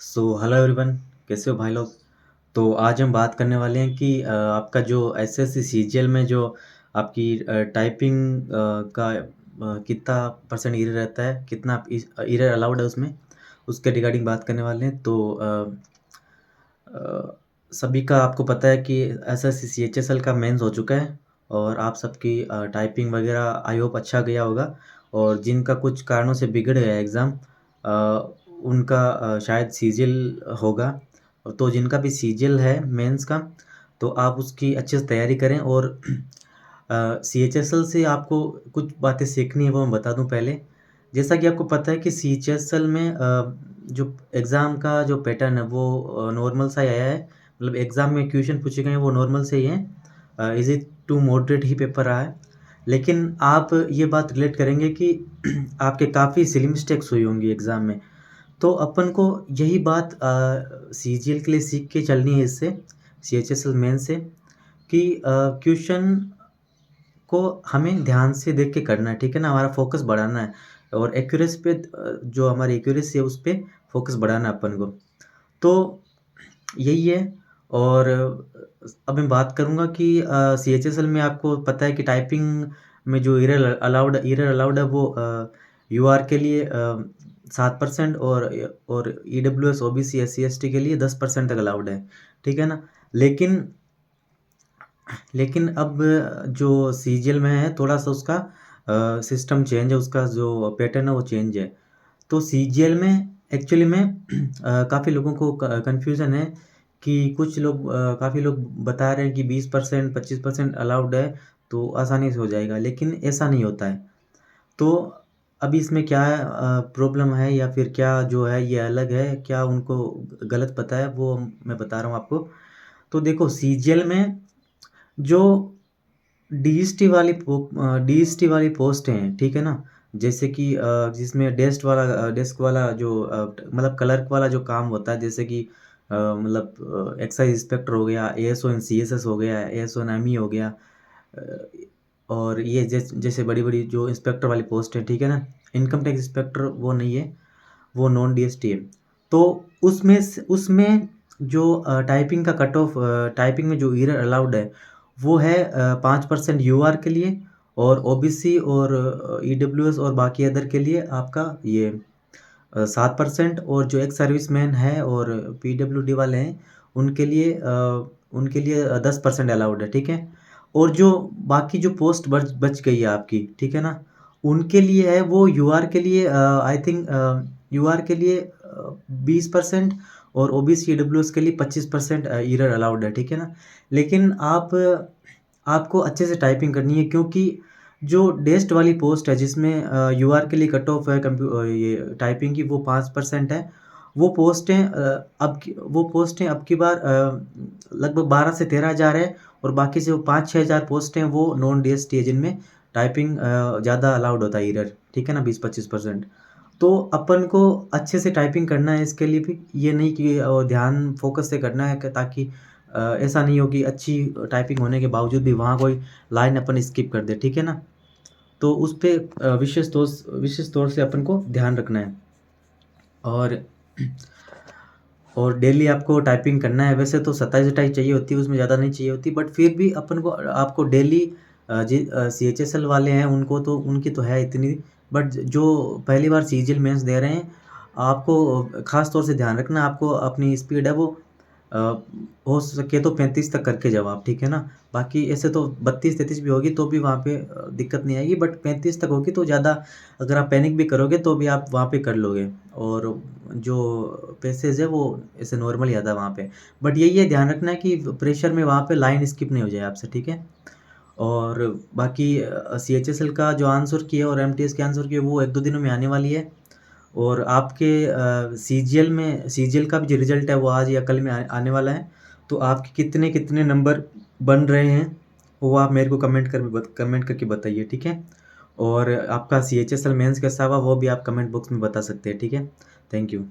Hello everyone, कैसे हो भाई लोग। तो आज हम बात करने वाले हैं कि आपका जो एसएससी सीजीएल में जो आपकी टाइपिंग का कितना परसेंट एरर रहता है, कितना एरर अलाउड है उसमें, उसके रिगार्डिंग बात करने वाले हैं। तो सभी का आपको पता है कि एसएससी सीएचएसएल का मेंस हो चुका है और आप सबकी टाइपिंग वगैरह आई होप अच्छा गया होगा। और जिनका कुछ कारणों से बिगड़ गया एग्ज़ाम, उनका शायद सीजीएल होगा। तो जिनका भी सीजीएल है मेंस का, तो आप उसकी अच्छे से तैयारी करें। और सीएचएसएल से आपको कुछ बातें सीखनी है, वो मैं बता दूं पहले। जैसा कि आपको पता है कि सीएचएसएल में जो एग्ज़ाम का जो पैटर्न है वो नॉर्मल सा ही आया है। मतलब एग्ज़ाम में क्वेश्चन पूछे गए हैं वो नॉर्मल से ही हैं। इजी टू मॉडरेट ही पेपर रहा है। लेकिन आप ये बात रिलेट करेंगे कि आपके काफ़ी सिली मिस्टेक्स हुई होंगी एग्ज़ाम में। तो अपन को यही बात सीजीएल के लिए सीख के चलनी है इससे, सीएचएसएल मेन से, कि क्वेश्चन को हमें ध्यान से देख के करना है, ठीक है ना। हमारा फोकस बढ़ाना है और एक्यूरेसी पे जो हमारी एक्यूरेसी है उस पे फोकस बढ़ाना है अपन को। तो यही है। और अब मैं बात करूँगा कि सीएचएसएल में आपको पता है कि टाइपिंग में जो एरर अलाउड है वो यूआर के लिए 7% और ईडब्ल्यूएस ओबीसी एससी एसटी के लिए 10% तक अलाउड है, ठीक है ना। लेकिन लेकिन अब जो सीजीएल में है थोड़ा सा उसका सिस्टम चेंज है, उसका जो पैटर्न है वो चेंज है। तो सीजीएल में एक्चुअली में काफ़ी लोगों को कन्फ्यूज़न है कि कुछ लोग काफ़ी लोग बता रहे हैं कि 20% 25% अलाउड है तो आसानी से हो जाएगा, लेकिन ऐसा नहीं होता है। तो अभी इसमें क्या प्रॉब्लम है या फिर क्या जो है ये अलग है, क्या उनको गलत पता है, वो मैं बता रहा हूँ आपको। तो देखो सीजीएल में जो डीएसटी वाली पोस्ट हैं, ठीक है ना। जैसे कि जिसमें डेस्क वाला जो मतलब क्लर्क वाला जो काम होता है, जैसे कि मतलब एक्साइज इंस्पेक्टर हो गया, एएसओ एंड सीएसएस हो गया, एएसओ एंड एमई हो गया। अ, और ये जैसे बड़ी बड़ी जो इंस्पेक्टर वाली पोस्ट है, ठीक है ना। इनकम टैक्स इंस्पेक्टर वो नहीं है, वो नॉन डीएसटी है। तो उसमें जो टाइपिंग का कट ऑफ, टाइपिंग में जो एरर अलाउड है वो है 5% यूआर के लिए, और ओबीसी और ईडब्ल्यूएस और बाकी अदर के लिए आपका ये 7%, और जो एक्स सर्विसमैन है और पीडब्ल्यूडी वाले हैं उनके लिए 10% अलाउड है, ठीक है। और जो बाकी जो पोस्ट बच बच गई है आपकी, ठीक है ना, उनके लिए है वो यूआर के लिए आई थिंक यूआर के लिए 20% और ओबीसी ईडब्ल्यूएस के लिए 25% एरर अलाउड है, ठीक है ना। लेकिन आपको अच्छे से टाइपिंग करनी है, क्योंकि जो डेस्ट वाली पोस्ट है जिसमें यूआर के लिए कट ऑफ है ये टाइपिंग की, वो 5% है। वो पोस्टें अब की बार लगभग 12 से 13 हज़ार है, और बाकी जो 5-6 हज़ार पोस्ट हैं वो नॉन डीएसटी है, जिनमें टाइपिंग ज़्यादा अलाउड होता है एरर, ठीक है ना, 20-25%। तो अपन को अच्छे से टाइपिंग करना है, इसके लिए भी ये नहीं कि ध्यान फोकस से करना है ताकि ऐसा नहीं हो कि अच्छी टाइपिंग होने के बावजूद भी वहाँ कोई लाइन अपन स्किप कर दे, ठीक है ना। तो उस पे विशेष तौर से अपन को ध्यान रखना है। और और डेली आपको टाइपिंग करना है। वैसे तो 27-28 चाहिए होती है, उसमें ज़्यादा नहीं चाहिए होती, बट फिर भी अपन को आपको डेली सीएचएसएल वाले हैं उनको तो उनकी तो है इतनी, बट जो पहली बार सीजीएल मेंस दे रहे हैं, आपको खास तौर से ध्यान रखना। आपको अपनी स्पीड है वो अ, हो सके तो 35 तक करके जाओ आप, ठीक है ना। बाकी ऐसे तो 32-33 भी होगी तो भी वहाँ पे दिक्कत नहीं आएगी, बट 35 तक होगी तो ज़्यादा, अगर आप पैनिक भी करोगे तो भी आप वहाँ पे कर लोगे। और जो पैसेज है वो ऐसे नॉर्मल ही आता है वहाँ पे। बट यही है, ध्यान रखना है कि प्रेशर में वहाँ पे लाइन स्किप नहीं हो जाए आपसे, ठीक है। और बाकी सीएचएसएल का जो आंसर की है और एमटीएस के आंसर की है वो 1-2 दिनों में आने वाली है। और आपके सीजीएल का भी जो रिजल्ट है वो आज या कल में आने वाला है। तो आपके कितने कितने नंबर बन रहे हैं वो आप मेरे को कमेंट करके बताइए, ठीक है। और आपका सीएचएसएल मेंस कैसा हुआ वो भी आप कमेंट बॉक्स में बता सकते हैं, ठीक है। Thank you.